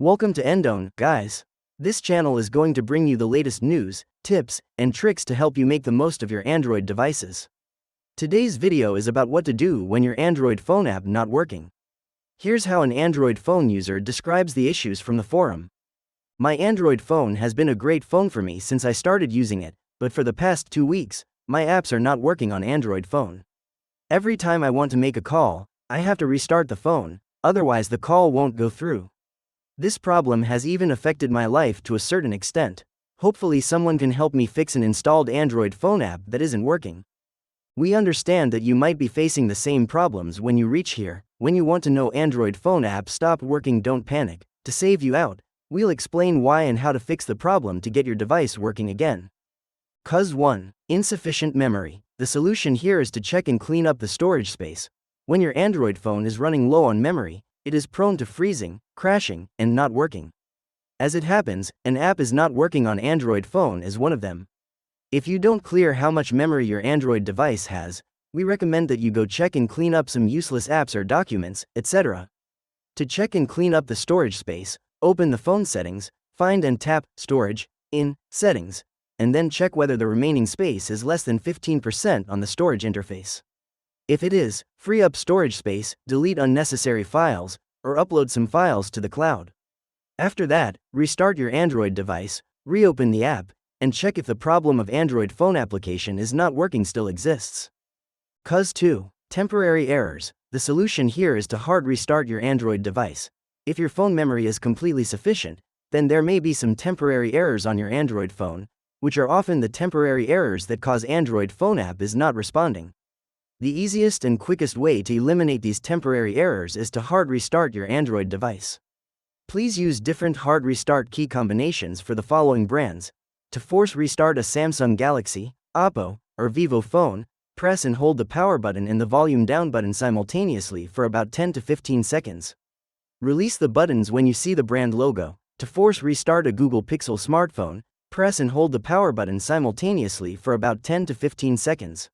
Welcome to Endone, guys. This channel is going to bring you the latest news, tips, and tricks to help you make the most of your Android devices. Today's video is about what to do when your Android phone app not working. Here's how an Android phone user describes the issues from the forum. My Android phone has been a great phone for me since I started using it, but for the past 2 weeks, my apps are not working on Android phone. Every time I want to make a call, I have to restart the phone, otherwise the call won't go through. This problem has even affected my life to a certain extent. Hopefully someone can help me fix an installed Android phone app that isn't working. We understand that you might be facing the same problems when you reach here. When you want to know Android phone app stopped working, don't panic. To save you out, we'll explain why and how to fix the problem to get your device working again. Cause 1. Insufficient memory. The solution here is to check and clean up the storage space. When your Android phone is running low on memory, it is prone to freezing, crashing, and not working. As it happens, an app is not working on Android phone as one of them. If you don't clear how much memory your Android device has, we recommend that you go check and clean up some useless apps or documents, etc. To check and clean up the storage space, open the phone settings, find and tap Storage in Settings, and then check whether the remaining space is less than 15% on the storage interface. If it is, free up storage space, delete unnecessary files, or upload some files to the cloud. After that, restart your Android device, reopen the app, and check if the problem of Android phone application is not working still exists. Cause 2. Temporary errors. The solution here is to hard restart your Android device. If your phone memory is completely sufficient, then there may be some temporary errors on your Android phone, which are often the temporary errors that cause Android phone app is not responding. The easiest and quickest way to eliminate these temporary errors is to hard restart your Android device. Please use different hard restart key combinations for the following brands. To force restart a Samsung Galaxy, Oppo, or Vivo phone, press and hold the power button and the volume down button simultaneously for about 10 to 15 seconds. Release the buttons when you see the brand logo. To force restart a Google Pixel smartphone, press and hold the power button simultaneously for about 10 to 15 seconds.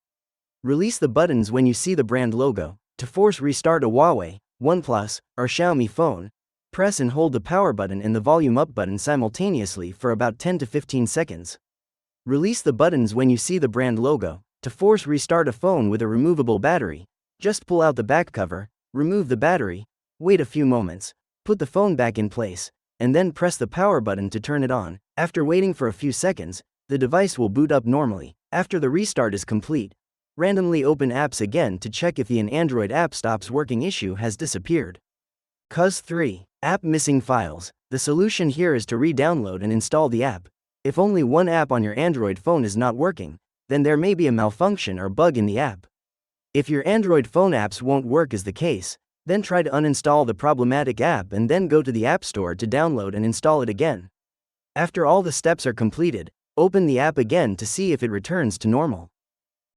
Release the buttons when you see the brand logo. To force restart a Huawei, OnePlus, or Xiaomi phone, press and hold the power button and the volume up button simultaneously for about 10 to 15 seconds. Release the buttons when you see the brand logo. To force restart a phone with a removable battery, just pull out the back cover, remove the battery, wait a few moments, put the phone back in place, and then press the power button to turn it on. After waiting for a few seconds, the device will boot up normally. After the restart is complete, randomly open apps again to check if the Android app stops working issue has disappeared. Cause 3. App missing files. The solution here is to re-download and install the app. If only one app on your Android phone is not working, then there may be a malfunction or bug in the app. If your Android phone apps won't work as the case, then try to uninstall the problematic app and then go to the App Store to download and install it again. After all the steps are completed, open the app again to see if it returns to normal.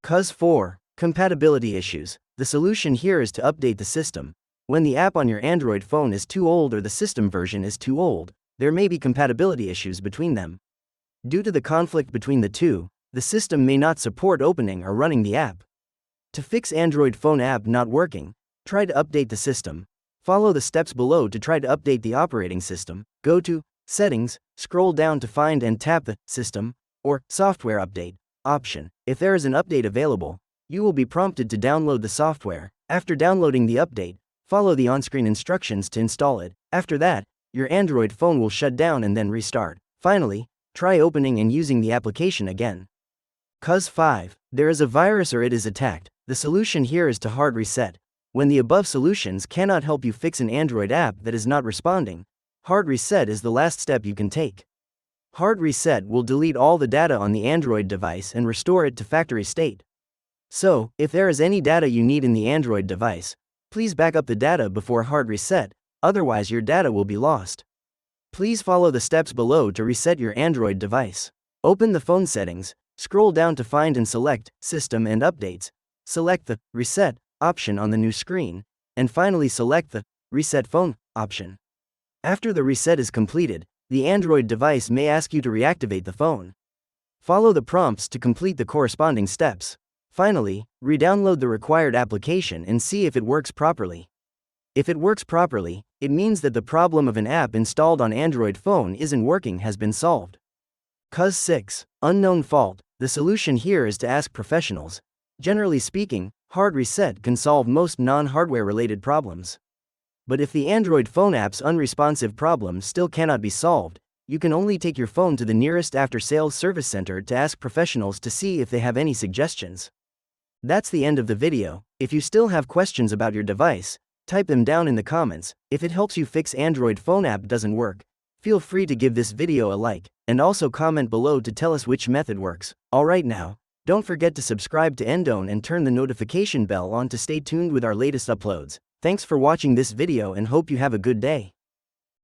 Cause 4. Compatibility issues. The solution here is to update the system. When the app on your Android phone is too old or the system version is too old, there may be compatibility issues between them. Due to the conflict between the two, the system may not support opening or running the app. To fix Android phone app not working, try to update the system. Follow the steps below to try to update the operating system. Go to Settings, scroll down to find and tap the System or Software Update option. If there is an update available, you will be prompted to download the software. After downloading the update, follow the on-screen instructions to install it. After that, your Android phone will shut down and then restart. Finally, try opening and using the application again. Cause 5. There is a virus or it is attacked. The solution here is to hard reset. When the above solutions cannot help you fix an Android app that is not responding, hard reset is the last step you can take. Hard reset will delete all the data on the Android device and restore it to factory state. So, if there is any data you need in the Android device, please back up the data before hard reset, otherwise your data will be lost. Please follow the steps below to reset your Android device. Open the phone settings, scroll down to find and select System and Updates. Select the Reset option on the new screen, and finally select the Reset Phone option. After the reset is completed, the Android device may ask you to reactivate the phone. Follow the prompts to complete the corresponding steps. Finally, re-download the required application and see if it works properly. If it works properly, it means that the problem of an app installed on Android phone isn't working has been solved. Cause 6. Unknown fault. The solution here is to ask professionals. Generally speaking, hard reset can solve most non-hardware related problems. But if the Android phone app's unresponsive problem still cannot be solved, you can only take your phone to the nearest after-sales service center to ask professionals to see if they have any suggestions. That's the end of the video. If you still have questions about your device, type them down in the comments. If it helps you fix Android phone app doesn't work, feel free to give this video a like, and also comment below to tell us which method works. Alright now, don't forget to subscribe to Endone and turn the notification bell on to stay tuned with our latest uploads. Thanks for watching this video and hope you have a good day.